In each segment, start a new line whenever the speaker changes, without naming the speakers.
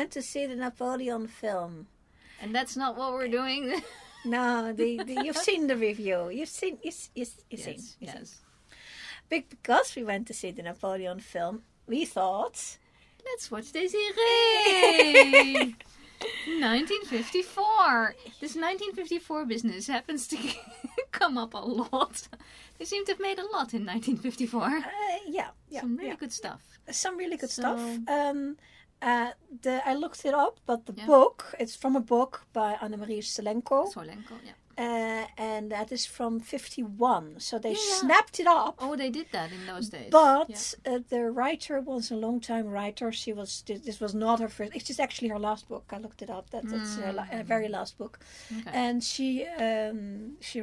went to see the Napoleon film.
And that's not what we're doing.
No, you've seen the review. You've seen.
Yes.
Because we went to see the Napoleon film, we thought,
let's watch Désirée. 1954. This 1954 business happens to come up a lot. They seem to have made a lot in 1954. Some really good stuff.
Some really good stuff. I looked it up, but the book, it's from a book by Annemarie Selinko. And that is from 1951. So they snapped it up.
Oh, they did that in those days.
But the writer was a long-time writer. This was not her first. It's just actually her last book. I looked it up. That's her very last book. Okay. And she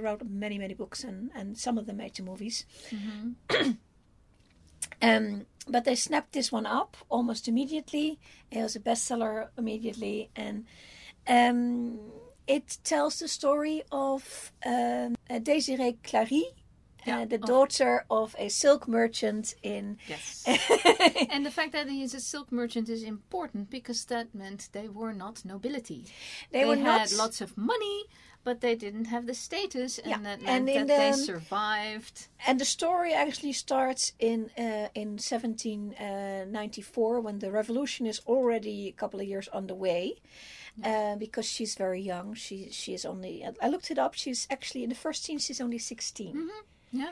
wrote many, many books, and some of them made to movies. Mm-hmm. But they snapped this one up almost immediately. It was a bestseller immediately, and it tells the story of Désirée Clary, the daughter of a silk merchant in...
Yes. And the fact that he is a silk merchant is important because that meant they were not nobility. They had lots of money, but they didn't have the status, and that meant that they survived.
And the story actually starts in 1794, when the revolution is already a couple of years on the way. Because she's very young. She is only... I looked it up. She's actually, in the first scene, she's only 16.
Mm-hmm. Yeah.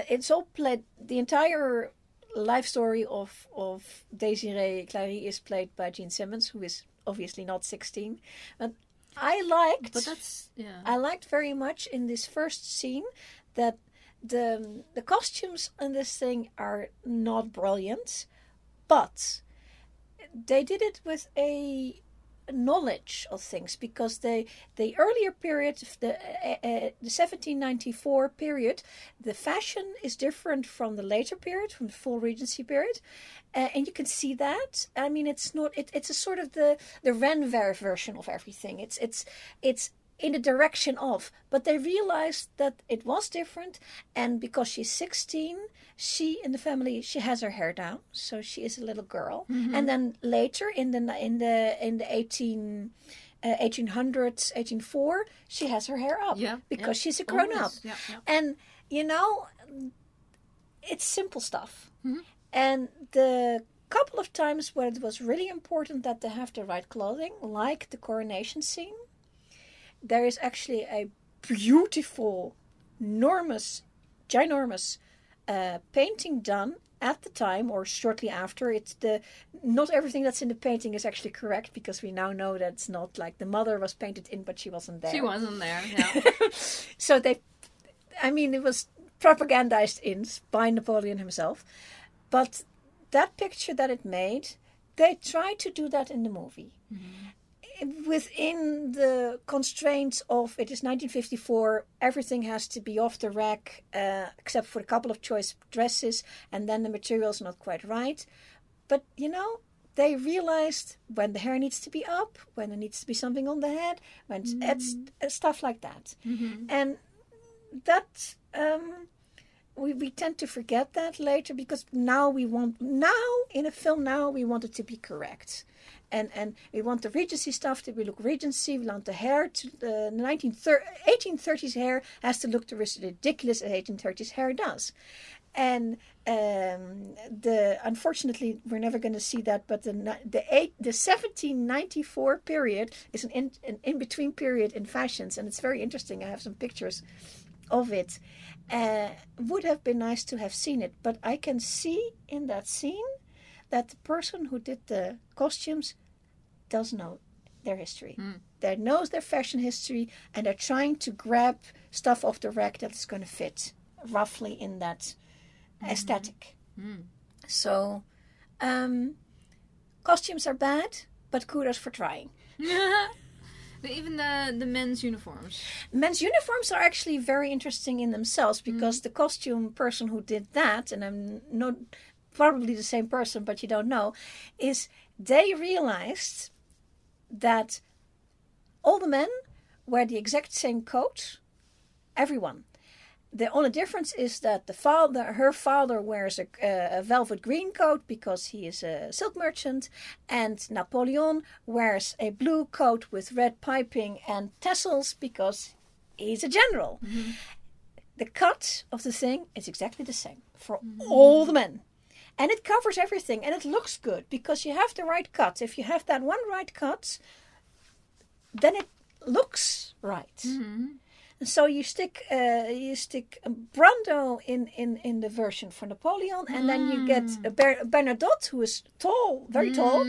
It's all played... The entire life story of Désirée Clary is played by Jean Simmons, who is obviously not 16. But I liked very much in this first scene that the costumes in this thing are not brilliant, but they did it with a knowledge of things, because the earlier period, the 1794 period, the fashion is different from the later period, from the full Regency period, and you can see that. I mean, it's a sort of the Renver version of everything. It's in the direction of, but they realized that it was different, and because she's 16, she in the family, she has her hair down, so she is a little girl. Mm-hmm. And then later in the 1800s, 1804, she has her hair up because she's a grown up. Yeah. And it's simple stuff. Mm-hmm. And the couple of times where it was really important that they have the right clothing, like the coronation scene, there is actually a beautiful, ginormous painting done at the time or shortly after. Not everything that's in the painting is actually correct, because we now know that it's not like the mother was painted in, but she wasn't there.
She wasn't there, yeah.
So it was propagandized in by Napoleon himself. But that picture that it made, they tried to do that in the movie. Mm-hmm. Within the constraints of it is 1954, everything has to be off the rack, except for a couple of choice dresses, and then the material is not quite right. But, they realized when the hair needs to be up, when there needs to be something on the head, when it's stuff like that. Mm-hmm. And that... We tend to forget that later, because in a film we want it to be correct. And we want the Regency stuff to look Regency. We want the hair to the 1830s hair has to look the ridiculous as 1830s hair does. And unfortunately we're never going to see that. But the 1794 period is an in between period in fashions, and it's very interesting. I have some pictures of it. Would have been nice to have seen it, but I can see in that scene that the person who did the costumes does know their history. They knows their fashion history, and they're trying to grab stuff off the rack that is going to fit roughly in that aesthetic. So costumes are bad, but kudos for trying.
Even the men's uniforms.
Men's uniforms are actually very interesting in themselves, because the costume person who did that, and I'm not probably the same person, but you don't know, is they realized that all the men wear the exact same coat, everyone. The only difference is that her father wears a velvet green coat because he is a silk merchant, and Napoleon wears a blue coat with red piping and tassels because he's a general. Mm-hmm. The cut of the thing is exactly the same for all the men. And it covers everything, and it looks good because you have the right cut. If you have that one right cut, then it looks right. Mm-hmm. And so you stick Brando in the version for Napoleon, and then you get Bernadotte, who is tall, very tall.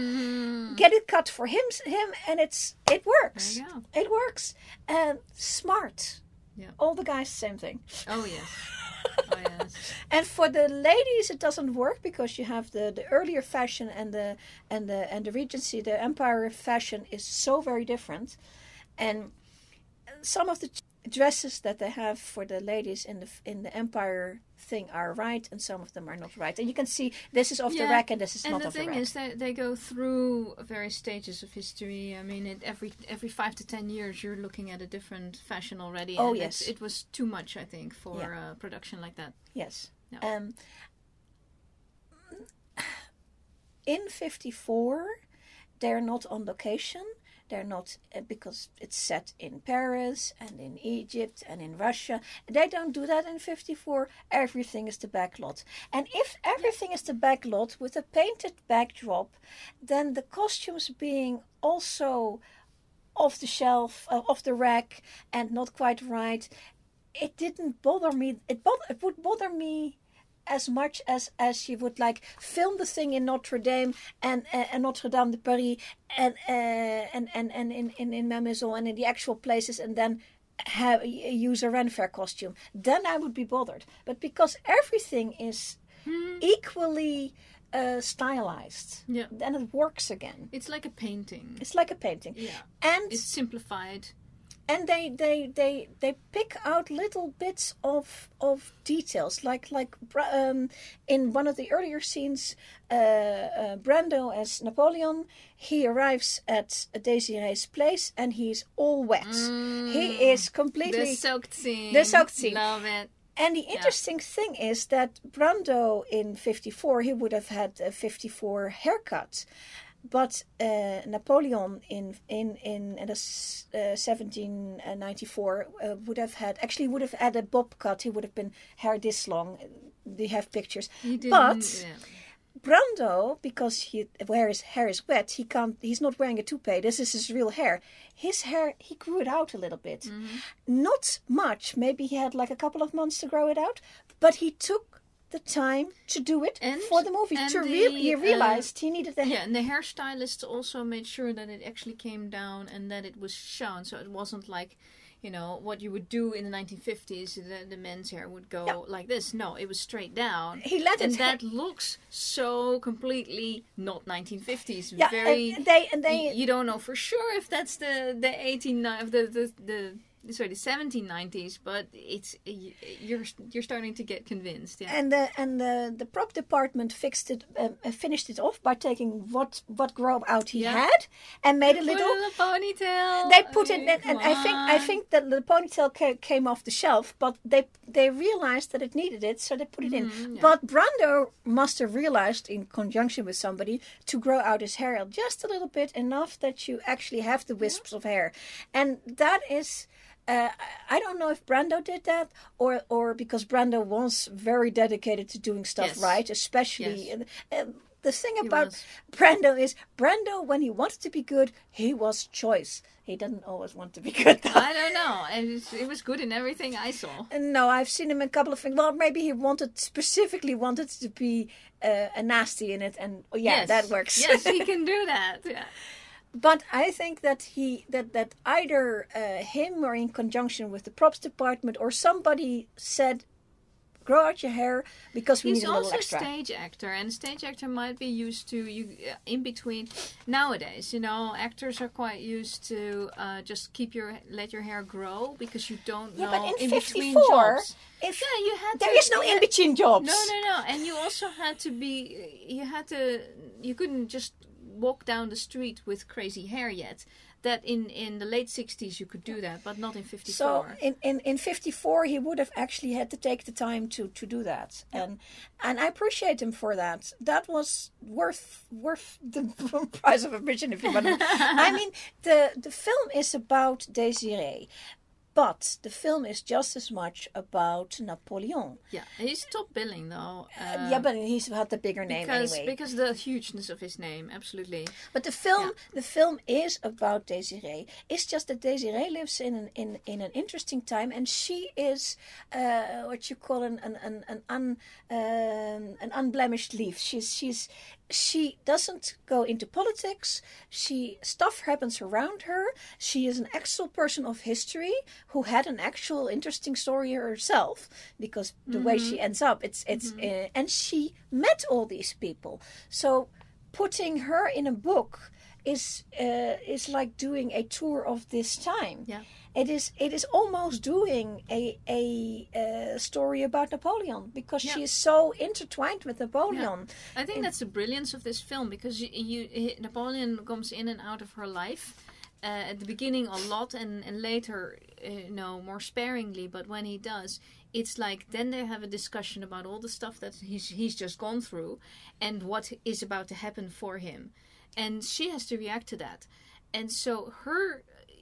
Get it cut for him, and it works.
There you go.
It works, and smart.
Yeah.
All the guys, same thing.
Oh yes. Oh yes.
And for the ladies, it doesn't work because you have the earlier fashion and the Regency, the Empire fashion is so very different, and some of the dresses that they have for the ladies in the Empire thing are right, and some of them are not right. And you can see this is off the rack and this is not off the rack.
And the thing is that they go through various stages of history. I mean, every 5 to 10 years you're looking at a different fashion already.
Oh,
and
yes.
It was too much, I think, for a production like that.
Yes.
No.
In 1954, they're not on location. They're not, because it's set in Paris and in Egypt and in Russia. They don't do that in 1954. Everything is the backlot. And if everything is the backlot with a painted backdrop, then the costumes being also off the shelf, off the rack, and not quite right, it didn't bother me. It would bother me as much as you would like film the thing in Notre Dame and Notre Dame de Paris and in Malmaison and in the actual places, and then use a Ren Fair costume. Then I would be bothered. But because everything is equally stylized, then it works again.
It's like a painting.
Yeah, and
it's simplified.
And they pick out little bits of details, like in one of the earlier scenes, Brando as Napoleon, he arrives at Désirée's place and he's all wet. He is completely
the soaked scene. Love it.
And the interesting thing is that Brando in 1954, he would have had a 1954 haircut. But Napoleon in 1794 would have had a bob cut. He would have been hair this long. They have pictures. But Brando, because where his hair is wet, he's not wearing a toupee. This is his real hair. His hair, he grew it out a little bit. Not much. Maybe he had like a couple of months to grow it out. But he took the time to do it for the movie. He realized he needed the hair.
Yeah, and the hairstylist also made sure that it actually came down and that it was shown. So it wasn't like, what you would do in the 1950s. The men's hair would go like this. No, it was straight down.
He let it.
And that looks so completely not 1950s.
Yeah,
very.
And they.
You don't know for sure if that's the 1790s, but you're starting to get convinced. Yeah.
And the prop department finished it off by taking what grow out he had and made a little
ponytail.
They put it in, and I think that the ponytail came off the shelf, but they realized that it needed it, so they put it in. Yeah. But Brando must have realized, in conjunction with somebody, to grow out his hair just a little bit, enough that you actually have the wisps of hair, and that is. I don't know if Brando did that or because Brando was very dedicated to doing stuff right, especially. The thing about Brando is when he wanted to be good, he was choice. He didn't always want to be good, though.
I don't know. It was good in everything I saw.
No, I've seen him in a couple of things. Well, maybe he specifically wanted to be a nasty in it, and that works.
Yes, he can do that. Yeah.
But I think that that either him or in conjunction with the props department or somebody said, grow out your hair because we need a little extra.
He's also a stage actor, and a stage actor might be used to in between. Nowadays, actors are quite used to just let your hair grow because you don't know
but in
between jobs.
There is no in between jobs.
No, and you also had to be. You couldn't just walk down the street with crazy hair yet. that in the late 60s you could do that, but not in 54.
So in 54 he would have actually had to take the time to do that. And I appreciate him for that. That was worth the price of admission, if you want to. I mean, the film is about Désirée. But the film is just as much about Napoleon.
Yeah, he's top billing though.
But he's had the bigger name anyway.
Because the hugeness of his name, absolutely.
But the film is about Désirée. It's just that Désirée lives in an interesting time, and she is what you call an unblemished leaf. She doesn't go into politics. Stuff happens around her. She is an actual person of history who had an actual interesting story herself, because the way she ends up, and she met all these people. So putting her in a book is like doing a tour of this time.
Yeah.
It is almost doing a story about Napoleon, because she is so intertwined with Napoleon.
Yeah. I think that's the brilliance of this film, because Napoleon comes in and out of her life. At the beginning a lot, and later more sparingly, but when he does, it's like then they have a discussion about all the stuff that he's just gone through and what is about to happen for him, and she has to react to that. And so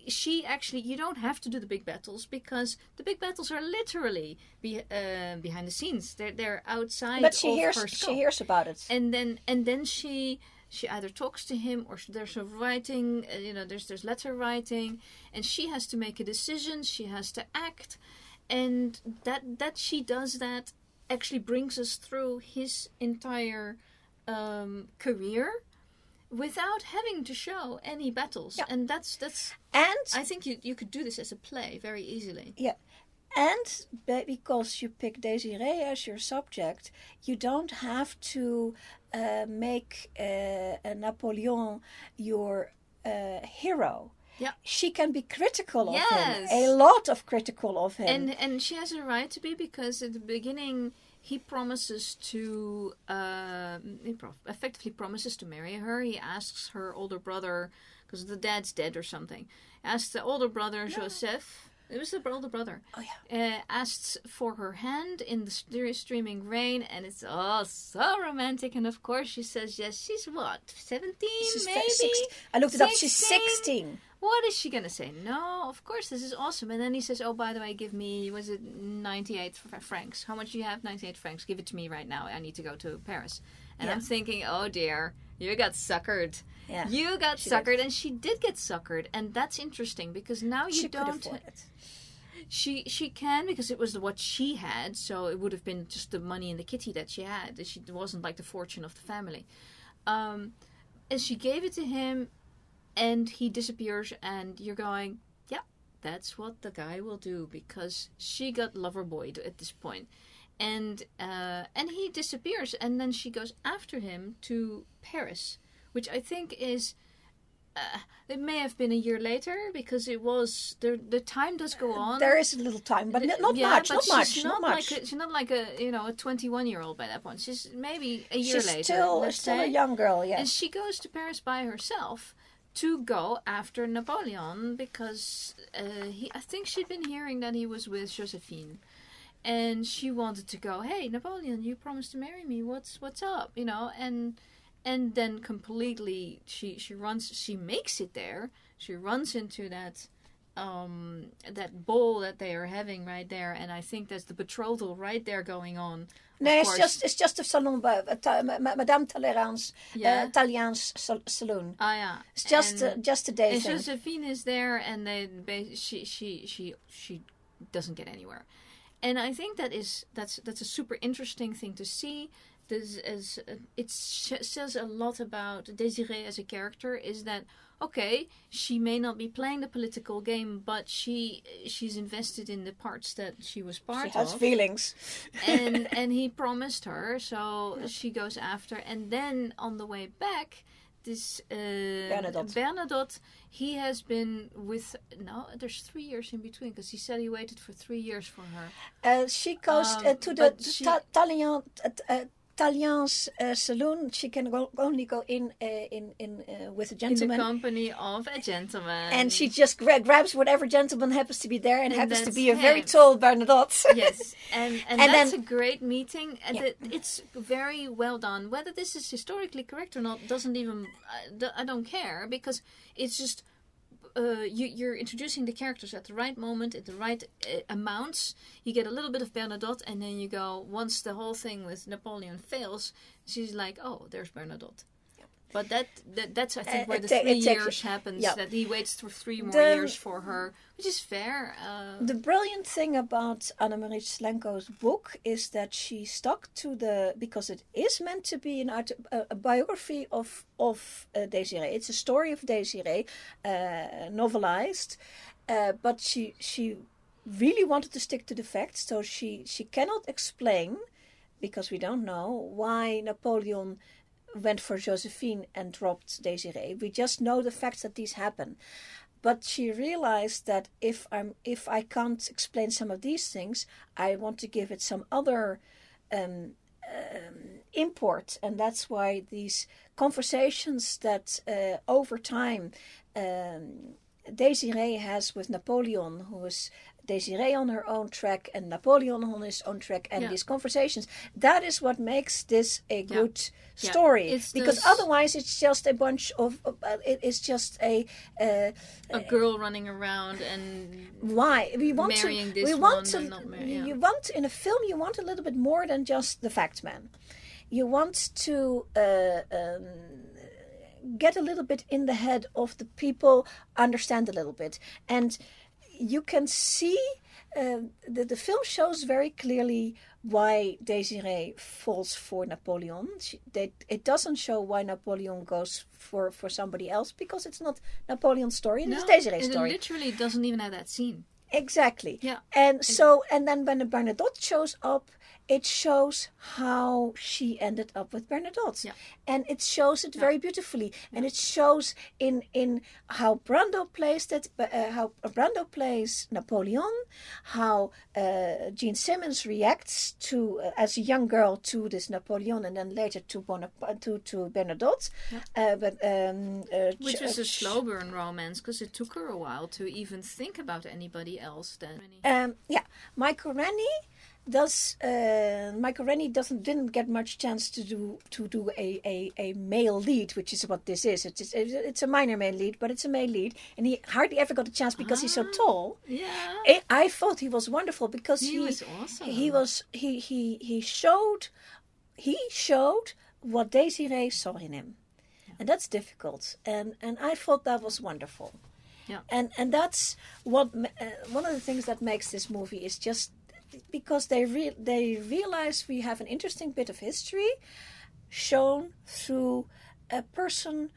she actually, you don't have to do the big battles, because the big battles are literally behind the scenes. They're outside.
But she hears about it,
and then she either talks to him, or there's a writing. There's letter writing, and she has to make a decision. She has to act, and that she does that actually brings us through his entire career, without having to show any battles. And that's I think you could do this as a play very easily.
Yeah. And because you pick Désirée as your subject, you don't have to make Napoleon your hero.
Yeah.
She can be critical of him. A lot of critical of him.
And she has a right to be, because at the beginning he promises to effectively promises to marry her. He asks her older brother, because the dad's dead or something, asks the older brother Joseph. It was the older brother.
Oh yeah.
Asks for her hand in the streaming rain, and it's all so romantic. And of course, she says yes. She's what, 17, maybe?
I looked it up. She's 16.
What is she gonna say? No, of course, this is awesome. And then he says, "Oh, by the way, give me, was it 98 francs? How much do you have? 98 francs. Give it to me right now. I need to go to Paris." And I'm thinking, oh dear, you got suckered. Yeah. You got suckered, and she did get suckered, and that's interesting, because now you don't.
Could afford it.
She can, because it was what she had, so it would have been just the money in the kitty that she had. It wasn't like the fortune of the family. And she gave it to him, and he disappears, and you're going, yeah, that's what the guy will do, because she got lover boyed at this point. And he disappears, and then she goes after him to Paris, which I think is, it may have been a year later, because it was, the time does go on.
There is a little time, but not much.
She's not like a 21-year-old by that point. She's maybe a year later.
She's still a young girl, yeah.
And she goes to Paris by herself to go after Napoleon, because I think she'd been hearing that he was with Joséphine. And she wanted to go, hey, Napoleon, you promised to marry me. What's up? And then completely she makes it there. She runs into that ball that they are having right there, and I think that's the betrothal right there going on.
No, it's just a salon, Madame Talleyrand's Italian's saloon.
Ah, yeah.
It's just a day
and
thing.
And Joséphine is there, and she doesn't get anywhere. And I think that's a super interesting thing to see. It says a lot about Désirée as a character, is that, okay, she may not be playing the political game, but she's invested in the parts that she was part of.
She has feelings.
and he promised her, so she goes after. And then on the way back, this Bernadotte, he has been with, there's 3 years in between, because he said he waited for 3 years for her.
She goes to the Talien's saloon. She can only go in with a gentleman.
In the company of a gentleman.
And she just grabs whatever gentleman happens to be there, and happens to be a very tall Bernadotte.
Yes, and that's a great meeting. And it's very well done. Whether this is historically correct or not doesn't even... I don't care, because it's just... you're introducing the characters at the right moment, at the right amounts. You get a little bit of Bernadotte, and then you go, once the whole thing with Napoleon fails, she's like, oh, there's Bernadotte. Yep. But that's I think where the 3 years happens, that he waits for 3 more years for her, which is fair.
The brilliant thing about Annemarie Selinko's book is that she stuck to because it is meant to be a biography of Désirée. It's a story of Désirée, novelized, but she really wanted to stick to the facts, so she cannot explain, because we don't know, why Napoleon went for Joséphine and dropped Désirée. We just know the facts that these happen. But she realized that if I can't explain some of these things, I want to give it some other import, and that's why these conversations that over time Désirée has with Napoleon, who is Désirée on her own track and Napoleon on his own track, and these conversations, that is what makes this a good story. Because otherwise it's just a bunch of it's just a
girl running around and
why we want
marrying
to
this
we want
one
to
not marry,
you want in a film, you want a little bit more than just the fact man. You want to get a little bit in the head of the people, understand a little bit, and you can see the film shows very clearly why Désirée falls for Napoleon. It doesn't show why Napoleon goes for somebody else, because it's not Napoleon's story, it's Désirée's story.
It literally doesn't even have that scene.
Exactly.
Yeah.
And then when the Bernadotte shows up, it shows how she ended up with Bernadotte. Yeah. And it shows it very beautifully. Yeah. And it shows in how Brando plays that, how Brando plays Napoleon, how Jean Simmons reacts to as a young girl to this Napoleon, and then later to Bernadotte.
Yeah. Which was a slow burn romance, because it took her a while to even think about anybody else then.
Michael Rennie didn't get much chance to do a male lead, which is what this is. It's a minor male lead, but it's a male lead, and he hardly ever got a chance because he's so tall.
Yeah,
I thought he was wonderful because
he was awesome.
He showed what Désirée saw in him, and that's difficult. And I thought that was wonderful.
Yeah,
and that's what one of the things that makes this movie is just. Because they realize we have an interesting bit of history shown through a person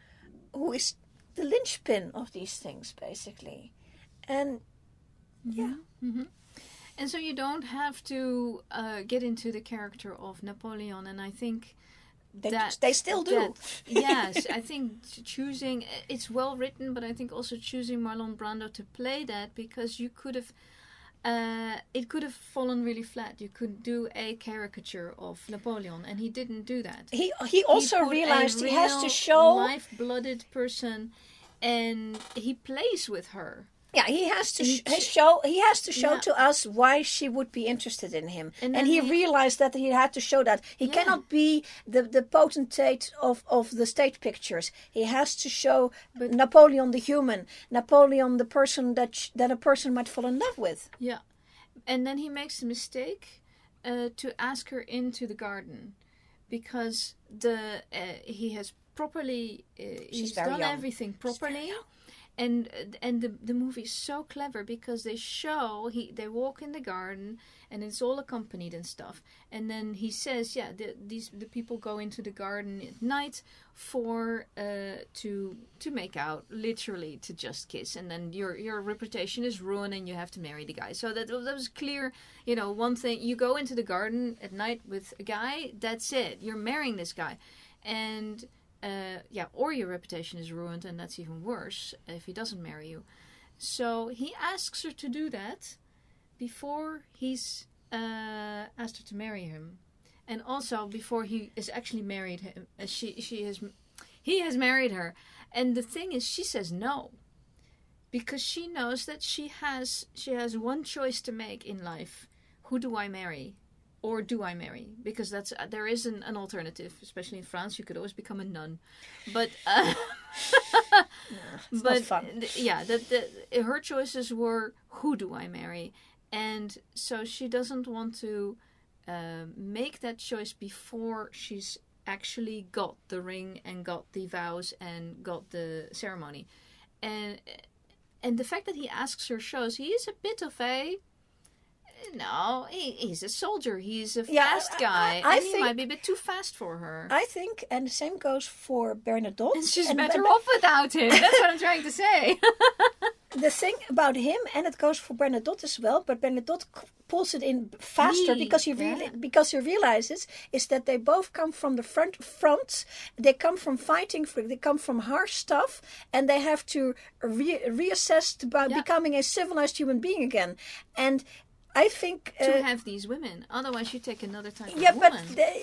who is the linchpin of these things, basically. And
and so you don't have to get into the character of Napoleon, and I think
they still do.
Yes, I think choosing, it's well written, but I think also choosing Marlon Brando to play that, because you could have it could have fallen really flat. You could do a caricature of Napoleon, and he didn't do that.
He also realized he has to show
life-blooded person, and he plays with her.
Yeah, he has to show to us why she would be interested in him, and he realized that he had to show that he cannot be the potentate of the state pictures. He has to show Napoleon the human, Napoleon the person that a person might fall in love with.
Yeah, and then he makes the mistake to ask her into the garden, because he has properly he's done everything properly. And the movie is so clever, because they show they walk in the garden, and it's all accompanied and stuff. And then he says, the people go into the garden at night for to make out, literally to just kiss, and then your reputation is ruined and you have to marry the guy. So that was clear. One thing, you go into the garden at night with a guy, that's it. You're marrying this guy, and. Or your reputation is ruined, and that's even worse if he doesn't marry you. So he asks her to do that before he's asked her to marry him. And also before he is actually married him, he has married her. And the thing is, she says no, because she knows that she has one choice to make in life: who do I marry, or do I marry? Because there is an alternative, especially in France. You could always become a nun, but
it's not fun.
Yeah, her choices were, who do I marry, and so she doesn't want to make that choice before she's actually got the ring and got the vows and got the ceremony. And the fact that he asks her shows he is a bit of a... No, he's a soldier. He's a fast guy. I think he might be a bit too fast for her.
I think, and the same goes for Bernadotte.
And she's better off without him. That's what I'm trying to say.
The thing about him, and it goes for Bernadotte as well, but Bernadotte pulls it in faster because he realizes is that they both come from the front. They come from fighting. They come from harsh stuff, and they have to reassess about becoming a civilized human being again. And I think
to have these women, otherwise you take another type of woman.
Yeah, but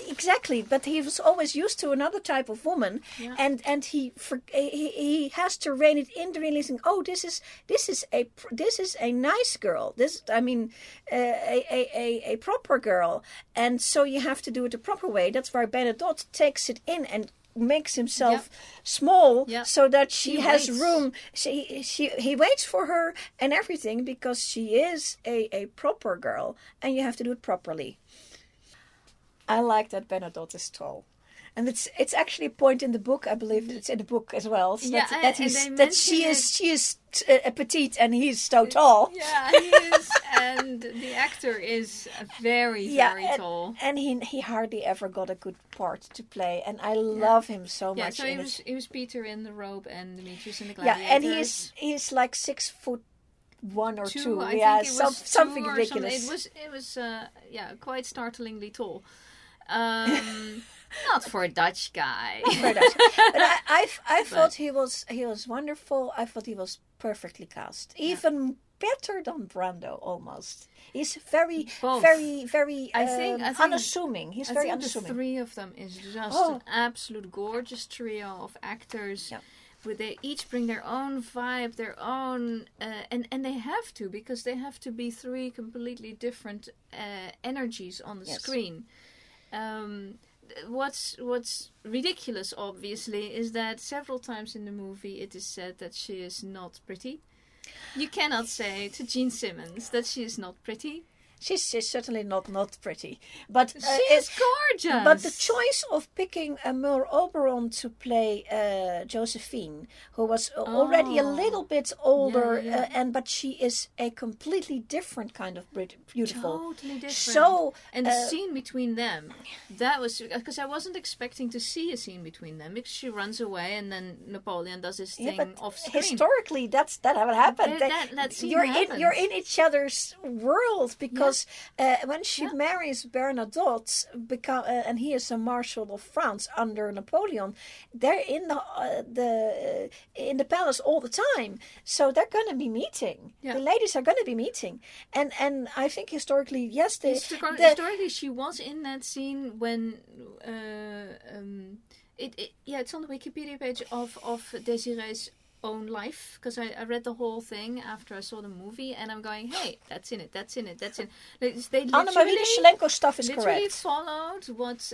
exactly. But he was always used to another type of woman, and he has to rein it in, realizing, oh, this is a nice girl. A proper girl, and so you have to do it the proper way. That's why Bernadotte takes it in and makes himself small so that she has room. He waits for her and everything because she is a proper girl, and you have to do it properly. I like that Bernadotte is tall. And it's actually a point in the book. I believe it's in the book as well. So that she is petite and he's so tall.
Yeah, he is, and the actor is very tall.
And he hardly ever got a good part to play, and I love him so much.
So he was Peter in The Robe and Demetrius in The Gladiators.
Yeah, and he's like 6'1" or 2.
I think it was
something
Something.
ridiculous.
It was quite startlingly tall. Not for a Dutch guy.
But I thought he was wonderful. I thought he was perfectly cast, even better than Brando almost. He's very
I think
unassuming. He's very unassuming.
The three of them is just an absolute gorgeous trio of actors. Yeah. They each bring their own vibe, their own, and they have to, because they have to be three completely different energies on the screen. What's ridiculous, obviously, is that several times in the movie it is said that she is not pretty. You cannot say to Jean Simmons that she is not pretty.
She's certainly not pretty, but
she is gorgeous.
But the choice of picking Merle Oberon to play Joséphine, who was already a little bit older, but she is a completely different kind of beautiful.
Totally different.
So,
and the scene between them, that was because I wasn't expecting to see a scene between them, because she runs away and then Napoleon does his thing off screen.
Historically, that what happened.
That scene
you're in each other's world, because when she marries Bernadotte, and he is a Marshal of France under Napoleon, they're in the palace all the time. So they're going to be meeting. Yeah. The ladies are going to be meeting, and I think historically,
historically she was in that scene when it's on the Wikipedia page of Désirée's own life, because I read the whole thing after I saw the movie, and I'm going, hey, that's in it. They
Annemarie Selinko stuff is
literally
correct.
Followed what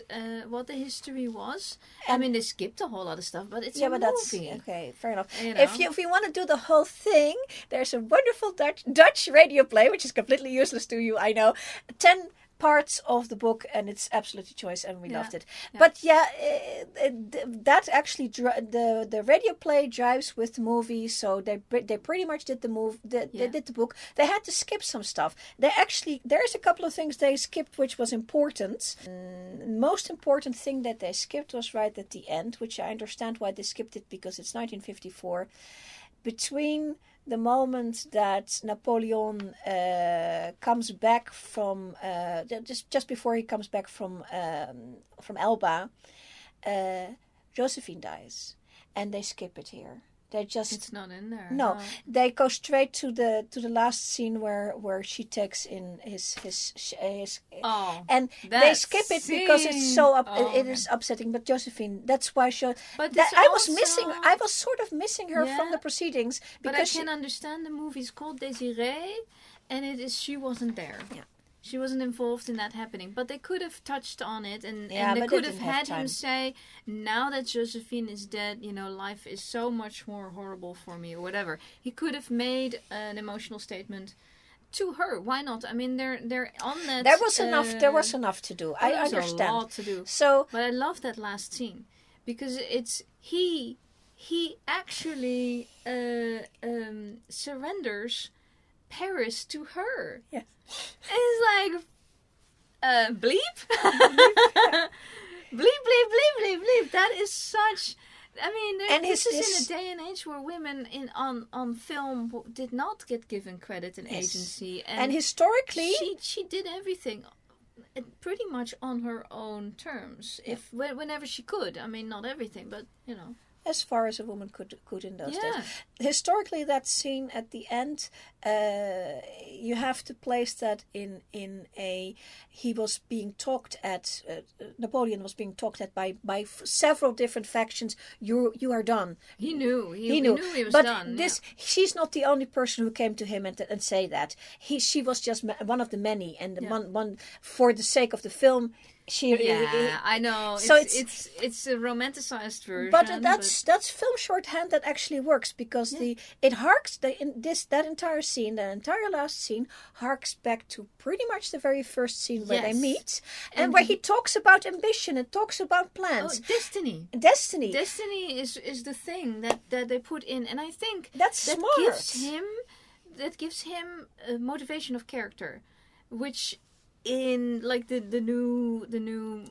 the history was. I mean, they skipped a whole lot of stuff, but it's a movie.
That's okay. Fair enough. If you want to do the whole thing, there's a wonderful Dutch radio play, which is completely useless to you, I know. 10 parts of the book, and it's absolutely choice, and we loved it. But that actually the radio play drives with the movie, so they pretty much did the they did the book. They had to skip some stuff. There's a couple of things they skipped which was important. Most important thing that they skipped was right at the end, which I understand why they skipped it, because it's 1954. Between the moment that Napoleon comes back from just before he comes back from Elba, Joséphine dies, and they skip it here.
It's not in there.
No, they go straight to the last scene where she takes in his and they skip it because it's so it is upsetting. But Joséphine, that's why I was sort of missing her from the proceedings because
but I can understand the movie's called Désirée, and she wasn't there. Yeah. She wasn't involved in that happening, but they could have touched on it, and they could have had him say, "Now that Joséphine is dead, life is so much more horrible for me," or whatever. He could have made an emotional statement to her. Why not? I mean, they're on that.
There was enough. There was enough to do. I understand.
There was a lot to do. But I love that last scene because it's he actually surrenders Paris to her.
Yes.
It's like, bleep? bleep, bleep, bleep, bleep, bleep. That is such... I mean, this is in a day and age where women on film did not get given credit and agency.
And historically...
She did everything pretty much on her own terms. Whenever she could. I mean, not everything, but,
As far as a woman could in those days. Historically, that scene at the end, you have to place that in a... He was being talked at... Napoleon was being talked at by several different factions. You are done.
He knew. He knew he was done.
But she's not the only person who came to him and say that. She was just one of the many, and one for the sake of the film.
I know. So it's a romanticized version.
But that's film shorthand that actually works because that entire scene, the entire last scene, harks back to pretty much the very first scene where they meet and where he talks about ambition and talks about plans.
Destiny.
Destiny.
Destiny is the thing that they put in, and I think
that's smart.
gives him a motivation of character, which. In like the new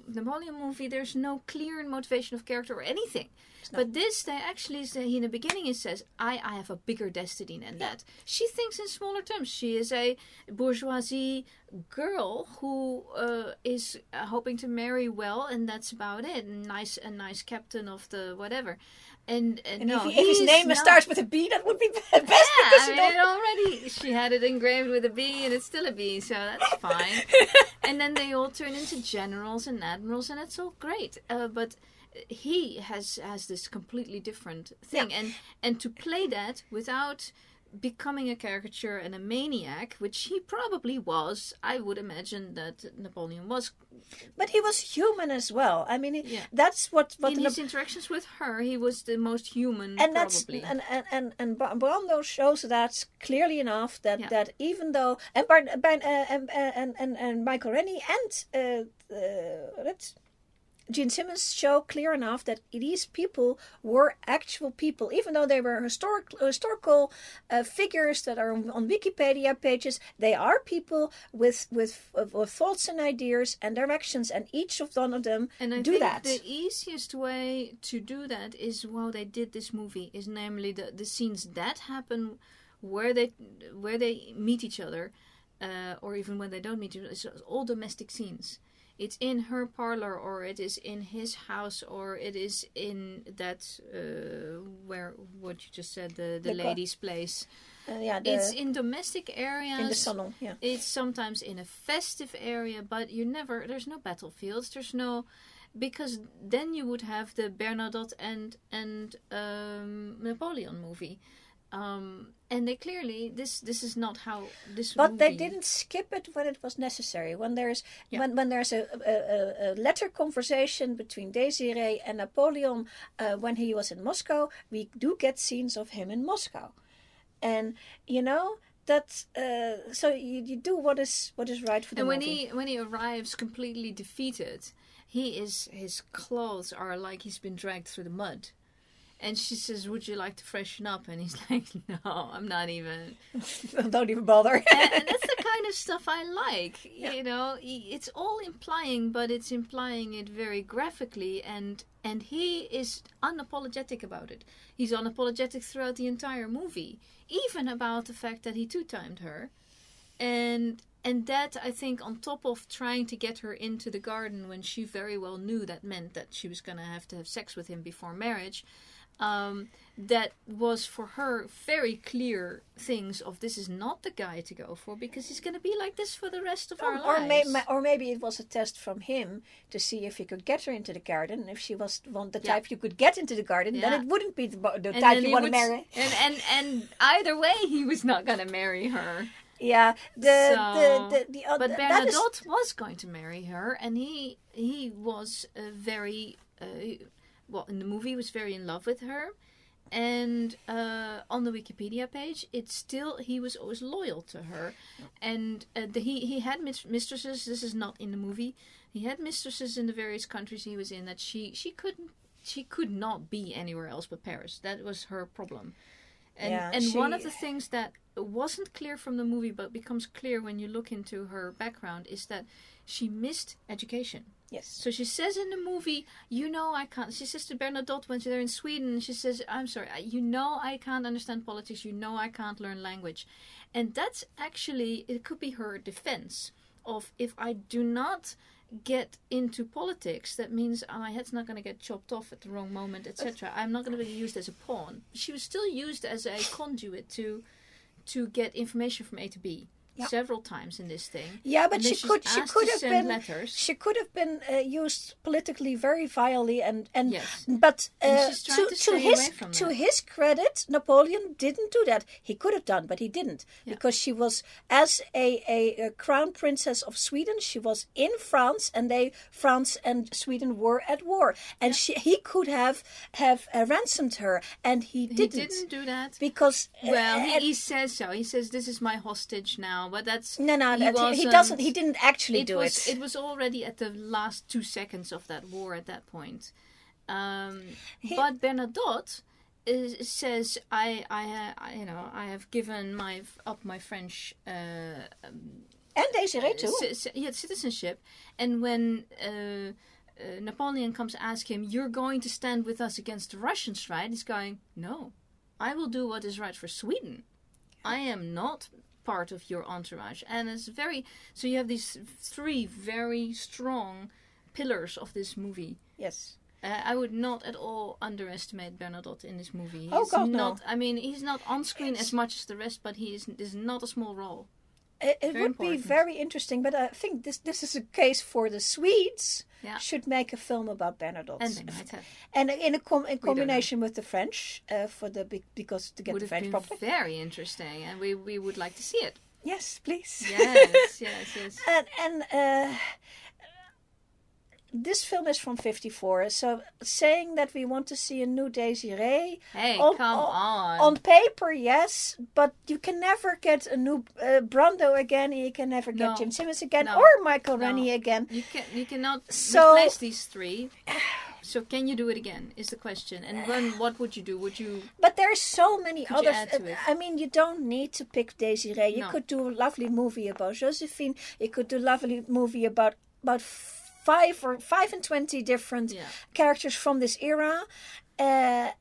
Napoleon movie, there's no clear motivation of character or anything. But this, they actually say in the beginning, it says, I have a bigger destiny than that. She thinks in smaller terms. She is a bourgeoisie girl who is hoping to marry well, and that's about it. A nice captain of the whatever. And no,
if his name starts with a B, that would be best.
Already she had it engraved with a B, and it's still a B, so that's fine. And then they all turn into generals and admirals, and it's all great. But he has this completely different thing, and to play that without becoming a caricature and a maniac, which he probably was. I would imagine that Napoleon was.
But he was human as well. I mean, that's what
in his interactions with her, he was the most human, and probably.
And Brando shows that clearly enough that even though and Michael Rennie and Gene Simmons show clear enough that these people were actual people, even though they were historical figures that are on Wikipedia pages. They are people with thoughts and ideas and directions, and each of one of them do that.
The easiest way to do that is how they did this movie, is namely the scenes that happen where they meet each other, or even when they don't meet each other. It's all domestic scenes. It's in her parlor, or it is in his house, or it is in that what you just said, the lady's place. It's in domestic areas.
In the salon, yeah.
It's sometimes in a festive area, but there's no battlefields. There's no, because then you would have the Bernadotte and Napoleon movie. And they clearly this is not how this.
But they didn't skip it when it was necessary. When there's when there's a letter conversation between Désirée and Napoleon when he was in Moscow, we do get scenes of him in Moscow, and that's so you do what is right for the movie.
And when he arrives completely defeated, his clothes are like he's been dragged through the mud. And she says, "Would you like to freshen up?" And he's like, "No, I'm not even."
Don't even bother.
And that's the kind of stuff I like. Yeah. It's all implying, but it's implying it very graphically, and he is unapologetic about it. He's unapologetic throughout the entire movie, even about the fact that he two-timed her, and that, I think, on top of trying to get her into the garden when she very well knew that meant that she was going to have sex with him before marriage. that was for her very clear things of this is not the guy to go for because he's going to be like this for the rest of our lives.
Or maybe it was a test from him to see if he could get her into the garden. And if she was the type you could get into the garden, then it wouldn't be the type you want to marry.
And either way, he was not going to marry her.
Yeah,
but Bernadotte was going to marry her, and he was very in the movie he was very in love with her, and on the Wikipedia page he was always loyal to her, and he had mistresses. This is not in the movie. He had mistresses in the various countries he was in that she could not be anywhere else but Paris. That was her problem. And one of the things that wasn't clear from the movie but becomes clear when you look into her background is that she missed education.
Yes.
So she says in the movie, I can't. She says to Bernadotte when they're in Sweden, she says, I'm sorry, I can't understand politics. I can't learn language. And that's actually, it could be her defense of if I do not get into politics, that means my head's not going to get chopped off at the wrong moment, etc. I'm not going to be used as a pawn. She was still used as a conduit to get information from A to B. Several times in this thing.
Yeah, but she could have been used politically very vilely but to his credit, Napoleon didn't do that. He could have done, but he didn't because she was as a crown princess of Sweden. She was in France, and France and Sweden were at war, and he could have ransomed her, and he didn't.
He didn't do that
because
he says so. He says this is my hostage now. But that's
he doesn't. He didn't actually do it.
It was already at the last 2 seconds of that war at that point. But Bernadotte says, I have given my French
and Désirée too.
Citizenship, and when Napoleon comes to ask him, "You're going to stand with us against the Russians, right?" He's going, "No, I will do what is right for Sweden. I am not part of your entourage." And it's so you have these 3 very strong pillars of this movie.
Yes.
I would not at all underestimate Bernadotte in this movie.
No.
I mean, he's not on screen as much as the rest, but he is not a small role.
It would be very interesting, but I think this is a case for the Swedes should make a film about Bernadotte.
And they might have.
And in combination with the French, because to get the French properly.
Very interesting, and we would like to see it.
Yes, please.
Yes.
And this film is from 1954, so saying that we want to see a new Désirée...
Hey, come on.
On paper, yes, but you can never get a new Brando again, and you can never get Jim Simmons again, or Michael Rennie again.
You cannot replace these 3. So can you do it again, is the question. And then what would you do?
But there are so many other... I mean, you don't need to pick Désirée. You could do a lovely movie about Joséphine. You could do a lovely movie about 5 and 20 different characters from this era, and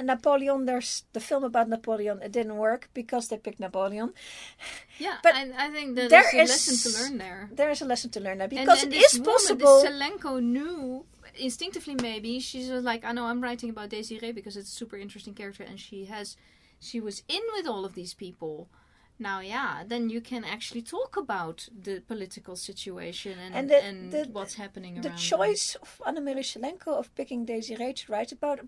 Napoleon. There's the film about Napoleon. It didn't work because they picked Napoleon.
Yeah, but I think that there's a lesson to learn there.
There is a lesson to learn there because it is possible.
Selinko knew instinctively, maybe she's like, I know I'm writing about Désirée because it's a super interesting character, and she was in with all of these people. Now, then you can actually talk about the political situation and what's happening around.
The choice of Annemarie Selinko of picking Désirée to write about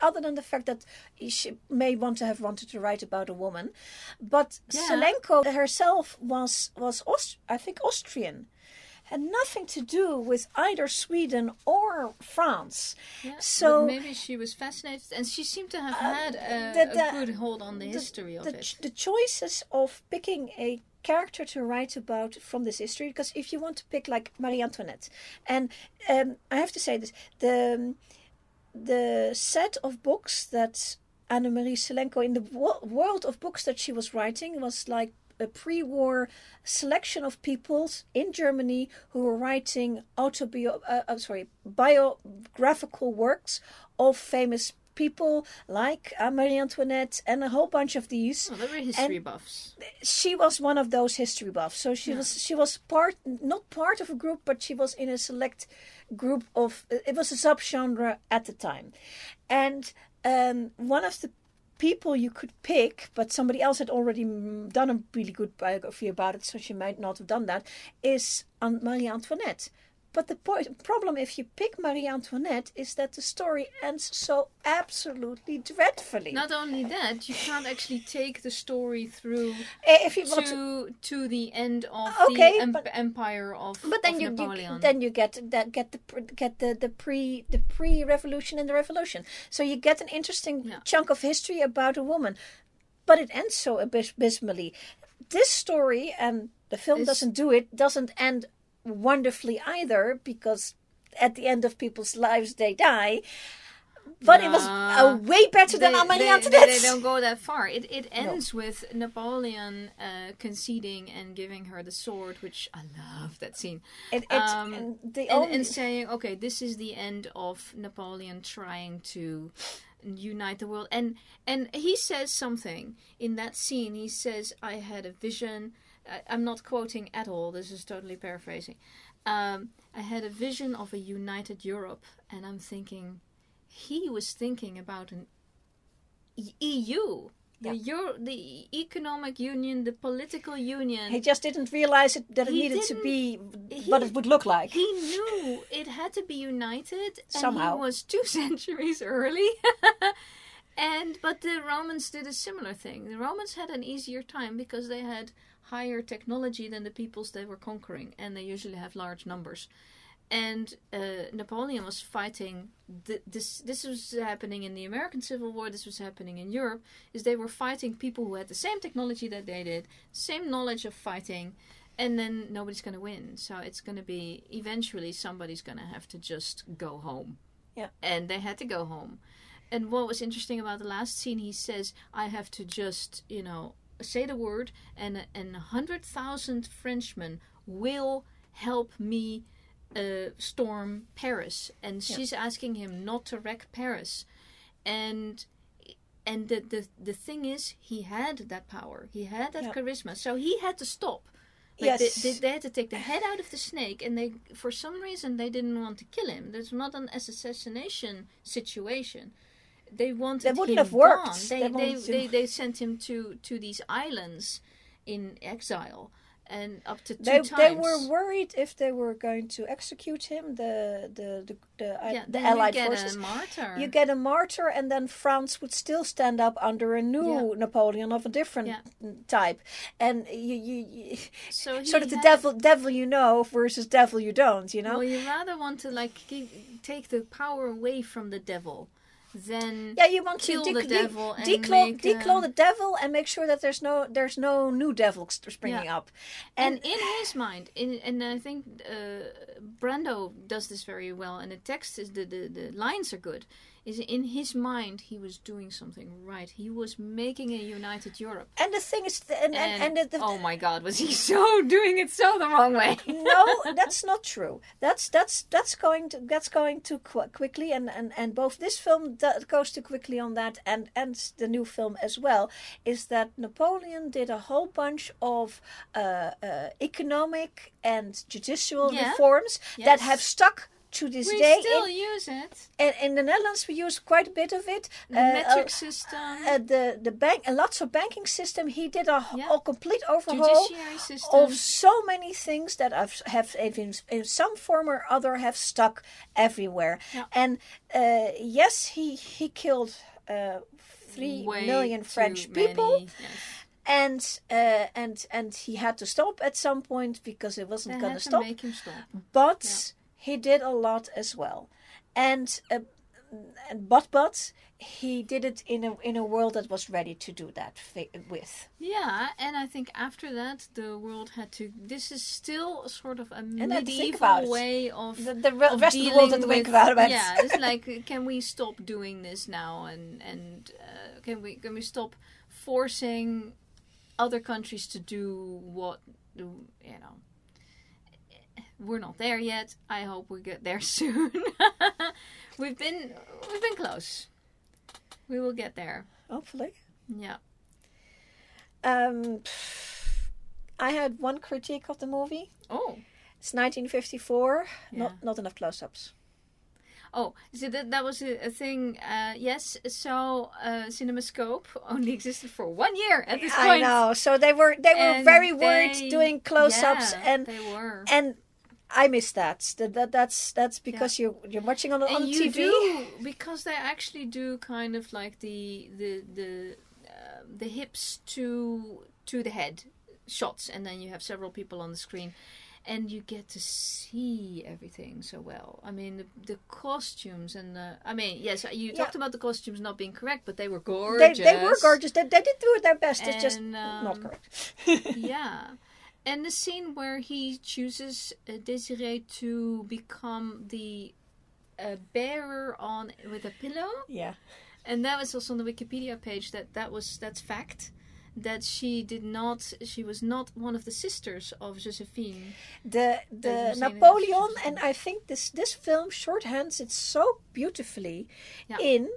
other than the fact that she may have wanted to write about a woman, but Selinko herself was I think Austrian. Had nothing to do with either Sweden or France.
Yeah,
so
but maybe she was fascinated, and she seemed to have had a good hold on the history of it.
The choices of picking a character to write about from this history, because if you want to pick like Marie Antoinette, and I have to say this, the set of books that Annemarie Selinko, in the world of books that she was writing, was like a pre-war selection of people in Germany who were writing biographical works of famous people like Marie Antoinette and a whole bunch of these.
Oh, they were history buffs.
She was one of those history buffs. So she was not part of a group, but she was in a select group of. It was a subgenre at the time, and one of the people you could pick, but somebody else had already done a really good biography about it, so she might not have done that, is Marie Antoinette. But the problem if you pick Marie Antoinette is that the story ends so absolutely dreadfully.
Not only that, you can't actually take the story through to the end of the empire of Napoleon.
Then you get the pre-revolution and the revolution. So you get an interesting chunk of history about a woman, but it ends so abysmally. This story, and the film doesn't end wonderfully either, because at the end of people's lives they die, but it was way better than Marie Antoinette.
They don't go that far. It ends with Napoleon conceding and giving her the sword, which I love that scene, and saying, okay, this is the end of Napoleon trying to unite the world, and he says something in that scene. He says, I had a vision. I'm not quoting at all. This is totally paraphrasing. I had a vision of a united Europe, and I'm thinking, he was thinking about an EU, the economic union, the political union.
He just didn't realize that it needed to be what it would look like.
He knew it had to be united,
somehow.
And he was 2 centuries early. But the Romans did a similar thing. The Romans had an easier time because they had higher technology than the peoples they were conquering, and they usually have large numbers. And Napoleon was fighting. This was happening in the American Civil War. This was happening in Europe. Is they were fighting people who had the same technology that they did, same knowledge of fighting, and then nobody's going to win. So it's going to be eventually somebody's going to have to just go home.
Yeah,
and they had to go home. And what was interesting about the last scene, he says, I have to just, say the word, and 100,000 Frenchmen will help me storm Paris. And she's asking him not to wreck Paris. And the thing is, he had that power. He had that charisma. So he had to stop. They had to take the head out of the snake, and for some reason they didn't want to kill him. There's not an assassination situation. They wanted him gone.
That wouldn't have worked.
They sent him to these islands in exile, and up to 2 times.
They were worried if they were going to execute him. The Allied forces. You get a martyr, and then France would still stand up under a new Napoleon of a different type, and so that the devil you know versus devil you don't.
Well, you rather want to take the power away from the devil. Then
you want
kill
to
the devil and
declaw the devil and make sure that there's no new devil springing up.
And in his mind, and I think Brando does this very well, and the text is the lines are good. Is in his mind he was doing something right. He was making a united Europe.
And the thing is,
oh my God, was he so doing it so the wrong way?
No, that's not true. That's going too quickly, and both this film goes too quickly on that, and the new film as well. Is that Napoleon did a whole bunch of economic and judicial reforms that have stuck to this day.
We still use it.
And in the Netherlands, we use quite a bit of it.
The metric system.
The bank, lots of banking system. He did a complete overhaul
judiciary system
of so many things that have in some form or other have stuck everywhere. Yeah. And yes, he killed 3 million French people. Yes. And he had to stop at some point because it wasn't going to stop.
Make him stop.
But he did a lot as well, but he did it in a world that was ready to do that with.
Yeah, and I think after that the world had to. This is still sort of a medieval way of
the rest of the world had to think about it.
Yeah, it's like, can we stop doing this now, and can we stop forcing other countries to do what We're not there yet. I hope we get there soon. We've been close. We will get there.
Hopefully.
Yeah.
I had one critique of the movie.
Oh.
It's 1954.
Yeah.
Not enough close-ups.
Oh, so that was a thing. Yes, so Cinemascope only existed for 1 year at this point.
I know. So they were very worried doing close-ups, and
they were.
And I miss that. That's because you're watching on TV.
Do, because they actually do kind of like the hips to the head shots, and then you have several people on the screen. And you get to see everything so well. I mean, the costumes and yes, you talked about the costumes not being correct, but they were gorgeous.
They were gorgeous. They did do their best. It's just not correct.
Yeah. And the scene where he chooses Désirée to become the bearer with a pillow.
Yeah. And
that was also on the Wikipedia page. That's fact. That she was not one of the sisters of Joséphine.
The Napoleon, and I think this film shorthands it so beautifully in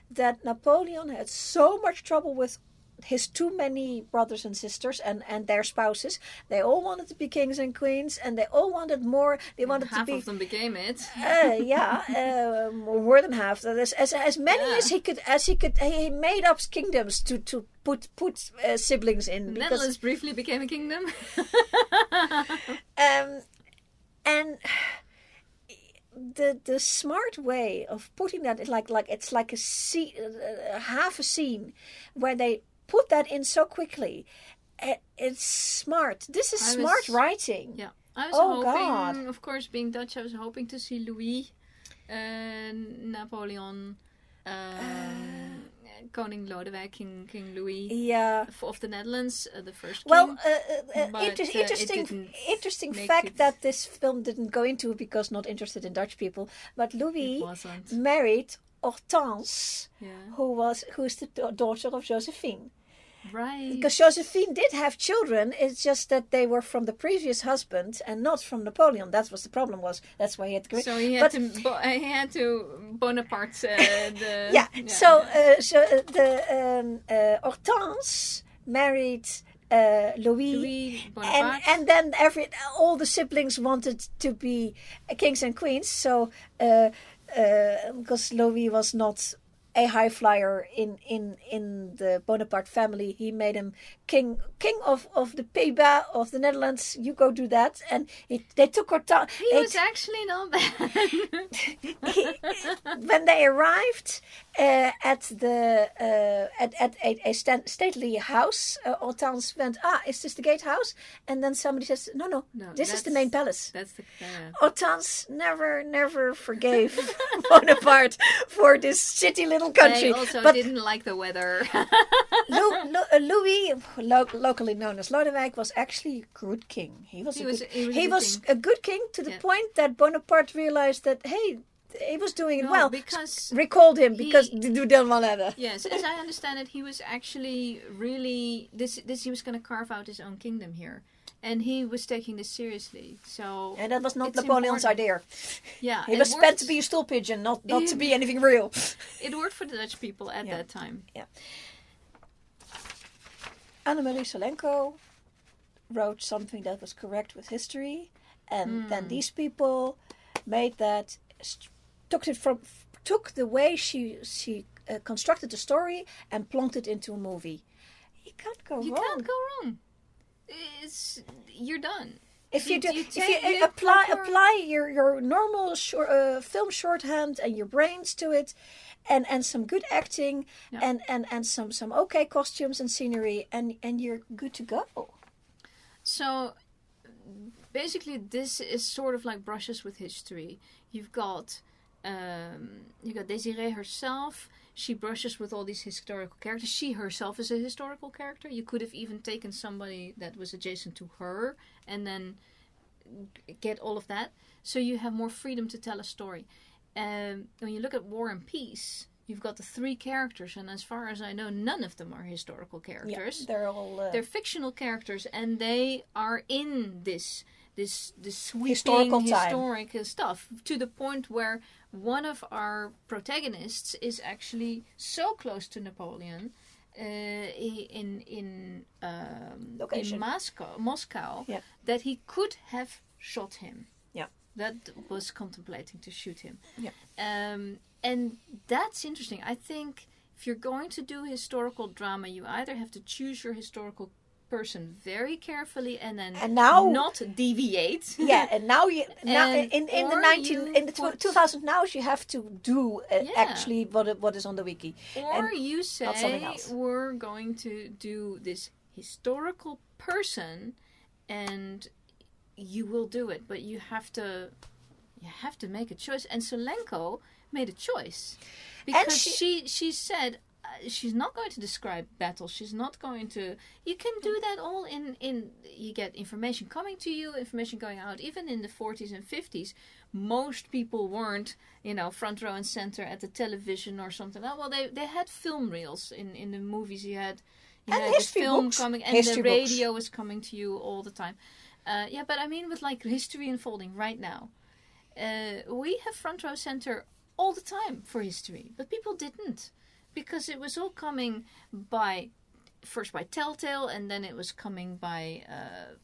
that Napoleon had so much trouble with his too many brothers and sisters and their spouses. They all wanted to be kings and queens, and they all wanted more. They wanted
half
to be.
Half of them became it.
More than half. As many as he could. He made up kingdoms to put siblings in.
The Netherlands briefly became a kingdom.
And the smart way of putting that, it's like half a scene where they put that in so quickly. It's smart. This is smart writing.
Yeah, I was hoping, of course, being Dutch, I was hoping to see Louis, Napoleon, Koning Lodewijk, King Louis of the Netherlands, the first king.
Well, interesting fact that this film didn't go into because not interested in Dutch people, but Louis married Hortense, who's the daughter of Joséphine.
Right.
Because Joséphine did have children, it's just that they were from the previous husband and not from Napoleon. That was the problem. That's why he had to.
So he had to Bonaparte.
So the Hortense married Louis and then all the siblings wanted to be kings and queens. So because Louis was not a high flyer in the Bonaparte family, he made him king of the Pays-Bas of the Netherlands. You go do that, and they took Hortense.
He was actually not bad.
When they arrived at a stately house, Hortense went, is this the gatehouse? And then somebody says, no, this is the main palace.
That's the
Hortense never forgave Bonaparte for this shitty little country.
They also didn't like the weather.
Louis, locally known as Lodewijk, was actually a good king. He was a good king to the point that Bonaparte realized that, hey, he was doing it well.
Because
recalled him because you don't want that.
Yes, as I understand it, he was actually really he was going to carve out his own kingdom here. And he was taking this seriously. And
that was not Napoleon's idea.
Yeah.
He was meant to be a stool pigeon, not to be anything real.
It worked for the Dutch people at that time.
Yeah. Annemarie Selinko wrote something that was correct with history. And then these people made that, took the way she constructed the story and plonked it into a movie. You can't go wrong.
You're done.
If you apply your normal film shorthand and your brains to it, and some good acting and some okay costumes and scenery, and you're good to go.
So basically, this is sort of like brushes with history. You've got Désirée herself. She brushes with all these historical characters. She herself is a historical character. You could have even taken somebody that was adjacent to her and then get all of that. So you have more freedom to tell a story. When you look at War and Peace, you've got the three characters, and as far as I know, none of them are historical characters.
Yeah, they're all
they're fictional characters, and they are in this sweeping
historic
stuff, to the point where one of our protagonists is actually so close to Napoleon in Moscow
yeah.
that he could have shot him.
Yeah.
That was contemplating to shoot him.
Yeah.
And that's interesting. I think if you're going to do historical drama, you either have to choose your historical person very carefully and not deviate.
Yeah, and now in the 2000 now you have to do actually what is on the wiki.
Or you say we're going to do this historical person, and you will do it, but you have to make a choice. And Selinko made a choice because she said. She's not going to describe battles. She's not going to... You can do that all in... You get information coming to you, information going out. Even in the 40s and 50s, most people weren't, front row and center at the television or something. Well, they had film reels in the movies. You had the film books. Coming, and history the radio was coming to you all the time. But I mean with like history unfolding right now. We have front row center all the time for history, but people didn't. Because it was all coming first by Telltale, and then it was coming by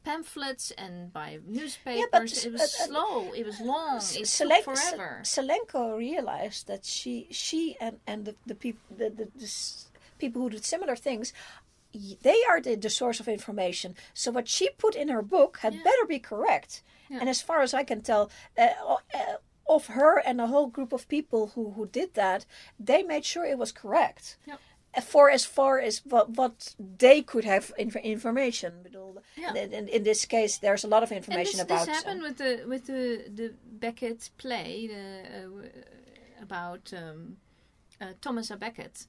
pamphlets and by newspapers. Yeah, but, it was slow. It was long. It took forever.
Selinko realized that she and the people who did similar things, they are the source of information. So what she put in her book had better be correct. Yeah. And as far as I can tell. Of her and a whole group of people who did that, they made sure it was correct.
Yep.
For as far as what they could have information. In this case, there's a lot of information about.
This happened with the Becket play about Thomas à Becket.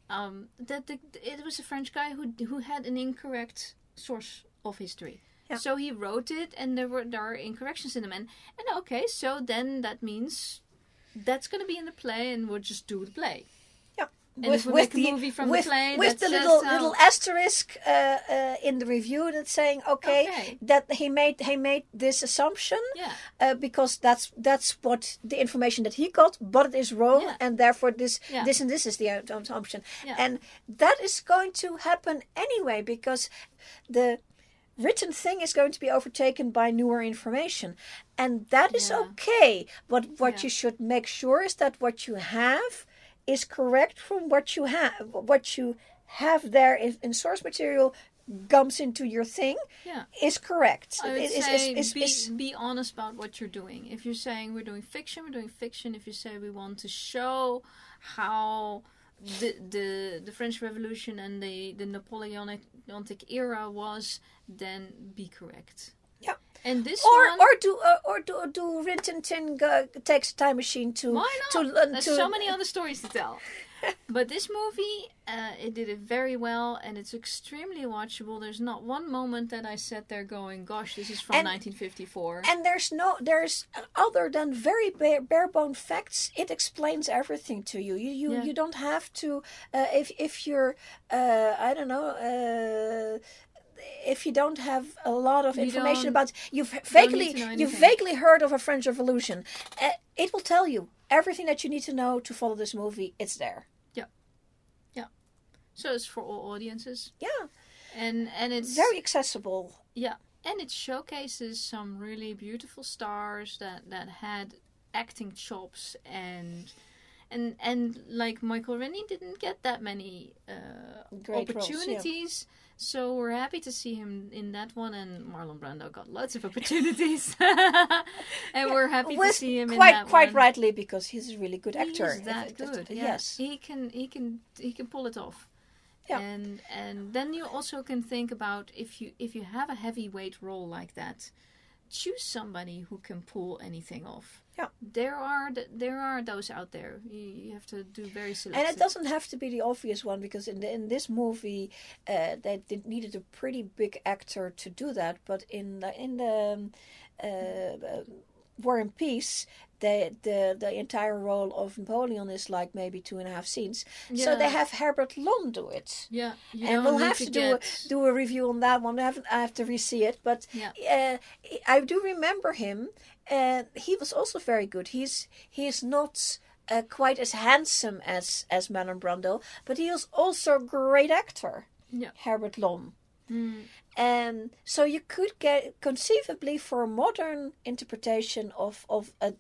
It was a French guy who had an incorrect source of history. Yeah. So he wrote it, and there are incorrections in them, and okay, so then that means that's going to be in the play, and we'll just do the play.
Yeah,
and if we make a movie from the play,
with the little asterisk in the review that's saying that he made this assumption, because that's what the information that he got, but it is wrong, and therefore this and this is the assumption, and that is going to happen anyway because the written thing is going to be overtaken by newer information, and that is okay. But what you should make sure is that what you have is correct from what you have. What you have there in source material comes into your thing is correct.
I would say be honest about what you're doing. If you're saying we're doing fiction, we're doing fiction. If you say we want to show how the French Revolution and the Napoleonic era was, then be correct.
Yeah.
And this
or do Rin Tin Tin takes a time machine to...
Why not? There's so many other stories to tell. But this movie, it did it very well, and it's extremely watchable. There's not one moment that I sat there going, gosh, this is from 1954.
And there's other than very bare bone facts, it explains everything to you. You don't have to, if you're, I don't know, if you don't have a lot of information about, you've vaguely heard of a French Revolution, it will tell you everything that you need to know to follow this movie. It's there.
Yeah. So it's for all audiences.
Yeah.
And it's
very accessible.
Yeah. And it showcases some really beautiful stars that had acting chops and like Michael Rennie didn't get that many opportunities.
Roles, yeah.
So we're happy to see him in that one, and Marlon Brando got lots of opportunities, and we're happy to see him in that one.
Quite rightly, because he's a really good actor.
He's that good. Yes, he can pull it off. Yeah. And then you also can think about if you have a heavyweight role like that, choose somebody who can pull anything off.
Yeah,
there are those out there. You have to do very selective.
And it doesn't have to be the obvious one, because in this movie, they needed a pretty big actor to do that. But in the War and Peace, the entire role of Napoleon is like maybe 2.5 scenes. Yeah. So they have Herbert Lom do it.
Yeah,
and we'll have to do a review on that one. I have to re-see it, but I do remember him, and he was also very good. He's not quite as handsome as Marlon Brando, but he was also a great actor. Yeah, Herbert Lom. And so you could get conceivably for a modern interpretation of a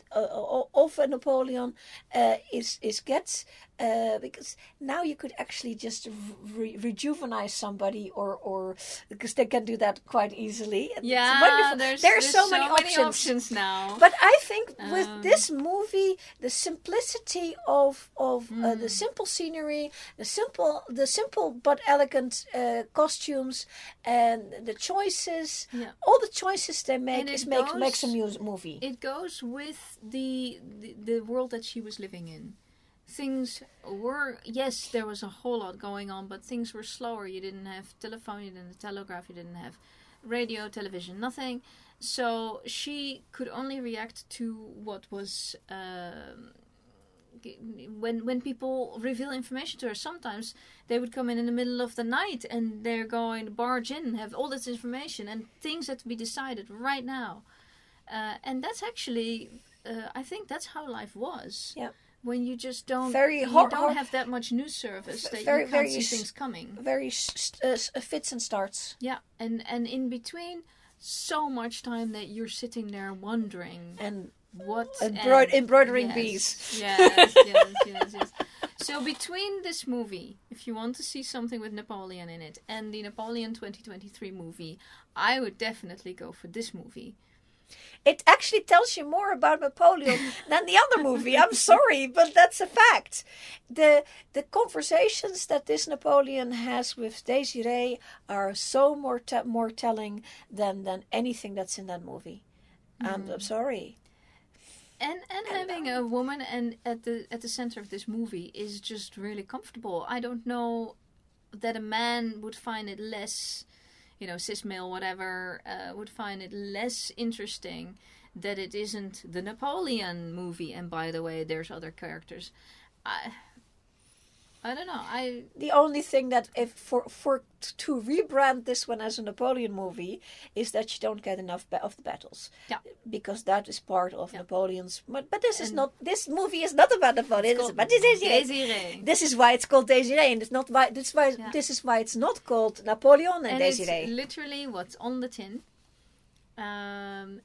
Napoleon because now you could actually just rejuvenate somebody or because they can do that quite easily.
Yeah, there's
so many options
now.
But I think with this movie, the simplicity of the simple scenery, the simple but elegant costumes, and the choices, all the choices they make makes a movie.
It goes with the world that she was living in. Things were, yes, there was a whole lot going on, but things were slower. You didn't have telephone, you didn't have telegraph, you didn't have radio, television, nothing. So she could only react to what was when people reveal information to her. Sometimes they would come in the middle of the night and they're going to barge in and have all this information and things that to be decided right now. And that's actually, I think that's how life was.
Yeah.
When you just don't, don't have that much news service that you can't see things coming.
Very fits and starts.
Yeah, and in between, so much time that you're sitting there wondering
and
what
embroidering bees.
Yes. So between this movie, if you want to see something with Napoleon in it, and the Napoleon 2023 movie, I would definitely go for this movie.
It actually tells you more about Napoleon than the other movie. I'm sorry, but that's a fact. The conversations that this Napoleon has with Désirée are so more telling than anything that's in that movie. I'm sorry.
And having a woman at the center of this movie is just really comfortable. I don't know that a man would find it less, cis male, whatever, would find it less interesting that it isn't the Napoleon movie. And by the way, there's other characters. I don't know.
The only thing that to rebrand this one as a Napoleon movie is that you don't get enough of the battles. Yeah. Because that is part of Napoleon's. But this movie is not about Napoleon. It's about Désirée. This is why it's called Désirée, and it's not why. This is why it's not called Napoleon and Désirée.
It's literally what's on the tin. And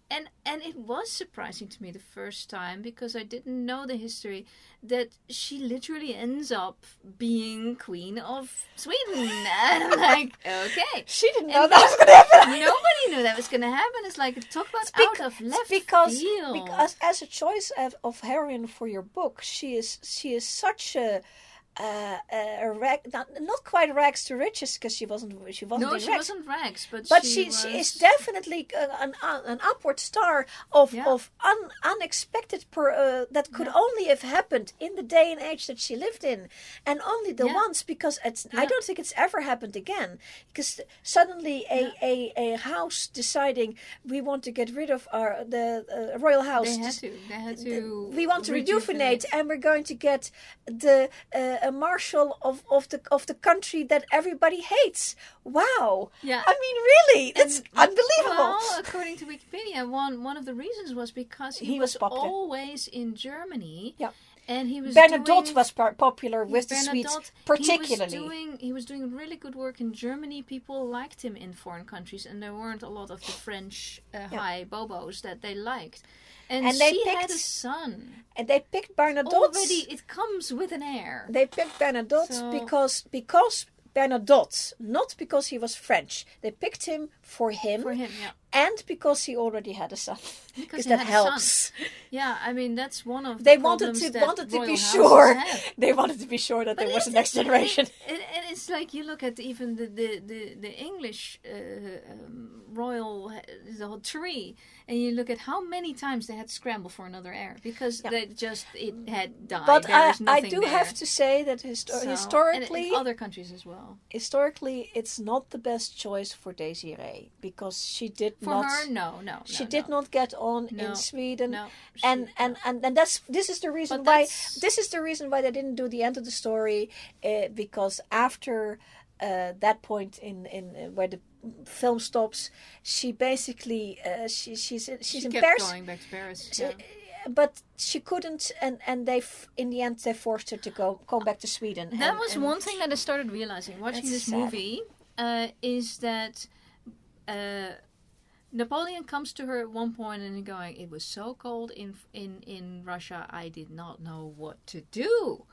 it was surprising to me the first time because I didn't know the history that she literally ends up being Queen of Sweden. And I'm like, okay.
She didn't know that was going to happen.
Nobody knew that was going to happen. It's like, talk about out of left field.
Because as a choice of heroine for your book, she is such a not quite rags to riches because she wasn't
wasn't rags,
but she is definitely an upward star of unexpected that could only have happened in the day and age that she lived in, and only once, because I don't think it's ever happened again, because suddenly a house deciding we want to get rid of the royal house,
they had to
we want to rejuvenate, and we're going to get the a marshal of the country that everybody hates. Wow. Yeah. I mean, really, that's unbelievable.
Well, according to Wikipedia, one of the reasons was because he was always in Germany. Yeah. And he was
Bernadotte was popular with the Swedes, particularly.
He was doing really good work in Germany. People liked him in foreign countries, and there weren't a lot of the French high bobos that they liked. And she had a son.
And they picked Bernadotte.
Already, it comes with an heir.
They picked Bernadotte because Bernadotte, not because he was French. They picked him for him, and because he already had a son. Because that helps.
Yeah, I mean that's one of the problems that royal houses have.
They wanted to be sure that there was a next generation.
And it's like you look at even the English royal the whole tree, and you look at how many times they had to scramble for another heir because it had died.
But I do have to say that historically,
and in other countries as well.
Historically, it's not the best choice for Désirée because she did not.
No.
She did not get on in Sweden.
No.
And this is the reason why. This is the reason why they didn't do the end of the story, because after that point in where the film stops, she basically she's in
kept
Paris.
Going back to Paris.
But she couldn't, and they in the end they forced her to go back to Sweden.
That was one thing that I started realizing watching this movie, is that Napoleon comes to her at one point and going, "It was so cold in Russia, I did not know what to do."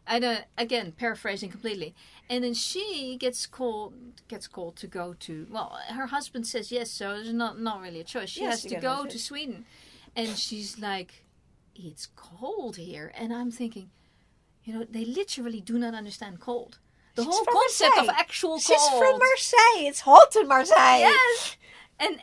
And again, paraphrasing completely. And then she gets called to go to. Well, her husband says yes, so there's not really a choice. She has to go to Sweden. And she's like, "It's cold here." And I'm thinking, they literally do not understand cold. The whole concept of actual cold.
She's from Marseille. It's hot in Marseille.
Yes. And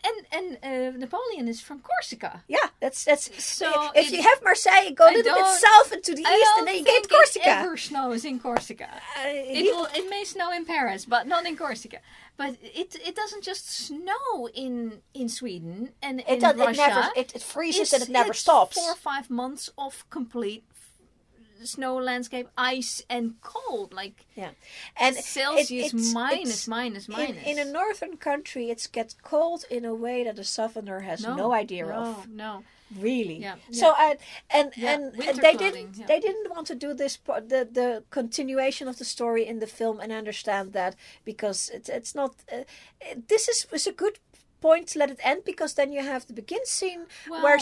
Napoleon is from Corsica.
Yeah, that's
so.
If you have Marseille, go a little bit south and to the east, and then you get Corsica.
It ever snows in Corsica. It may snow in Paris, but not in Corsica. But it doesn't just snow in Sweden and in Russia.
It freezes and it never stops.
4 or 5 months of complete snow landscape, ice and cold, and Celsius minus.
In a northern country, it gets cold in a way that a southerner has no idea of.
No,
really.
Yeah.
So they didn't want to do this the continuation of the story in the film, and I understand that, because it's not. This is a good point to let it end, because then you have the begin scene where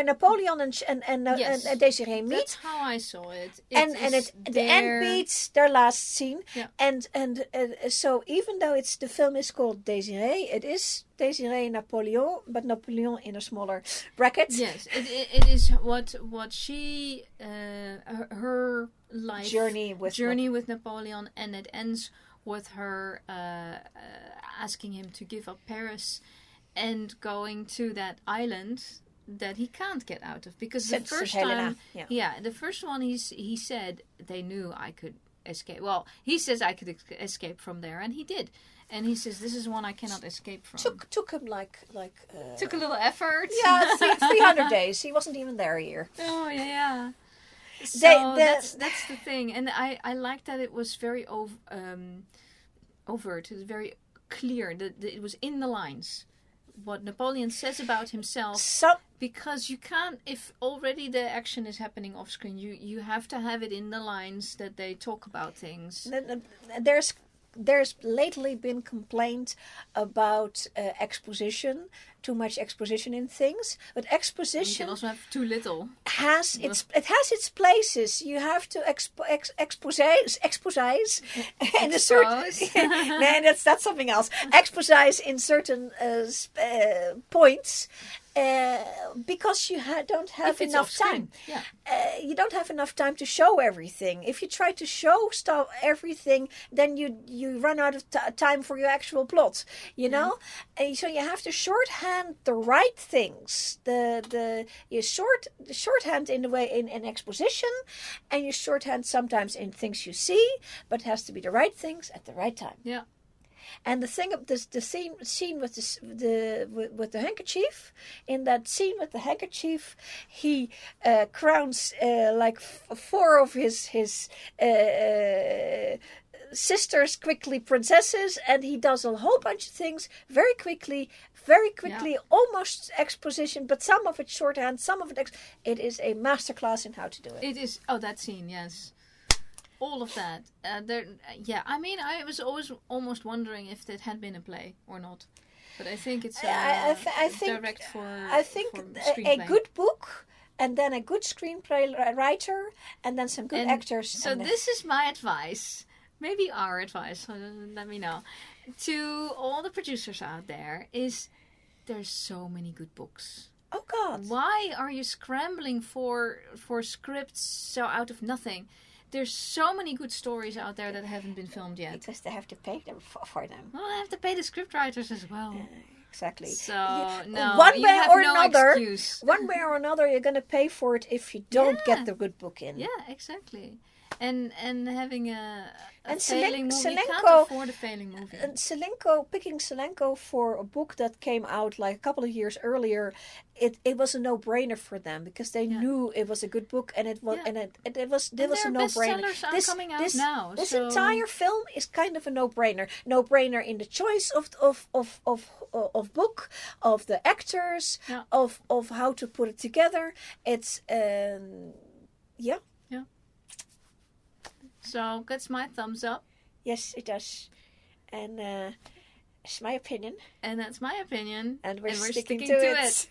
Napoleon and Désirée meet.
That's how I saw it.
The end beats their last scene, and so even though the film is called Désirée, it is Désirée and Napoleon, but Napoleon in a smaller bracket.
Yes, it is what she her life journey with Napoleon, and it ends with her asking him to give up Paris and going to that island that he can't get out of, because the first time, the first one he said they knew I could escape. Well, he says I could escape from there, and he did. And he says this is one I cannot escape from.
Took him
took a little effort.
Yeah, 300 days. He wasn't even there a year.
Oh yeah. So that's the thing, and I like that it was very overt. It was very clear that it was in the lines what Napoleon says about himself. Because you can't, if already the action is happening off screen, you have to have it in the lines that they talk about things.
There's lately been complaint about exposition, too much exposition in things, but exposition,
you can also have too little.
It has its places. You have to expose in a certain. No, that's something else. Expose in certain points. Because you don't have enough time.
Yeah.
You don't have enough time to show everything. If you try to show everything, then you run out of time for your actual plot. You know, and so you have to shorthand the right things. You shorthand in the way in exposition, and you shorthand sometimes in things you see, but it has to be the right things at the right time.
Yeah.
And the thing of the scene with the handkerchief, in that scene with the handkerchief, he crowns like 4 of his sisters quickly princesses, and he does a whole bunch of things very quickly, almost exposition, but some of it shorthand, some of it. It is a masterclass in how to do it.
It is. Oh, that scene, yes. All of that. I mean, I was always almost wondering if it had been a play or not. But I think it's direct for
a good book, and then a good screenplay writer, and then some good actors.
So this is my advice, maybe our advice, so let me know, to all the producers out there, is there's so many good books.
Oh God.
Why are you scrambling for scripts so out of nothing? There's so many good stories out there that haven't been filmed yet.
Because they have to pay them for them.
Well, they have to pay the scriptwriters as well.
Exactly.
So, no,
one way or another,
excuse.
One way or another, you're going to pay for it if you don't get the good book in.
Yeah, exactly. And having a failing movie,
Selinko,
you can't afford a failing movie.
And picking Selinko for a book that came out like a couple of years earlier, it was a no-brainer for them because they knew it was a good book, and it was there was a no-brainer.
Bestsellers are coming out now.
This entire film is kind of a no-brainer. No-brainer in the choice of book, of the actors, of how to put it together. It's
So that's my thumbs up.
Yes, it does. And it's my opinion.
And that's my opinion.
And we're sticking to it.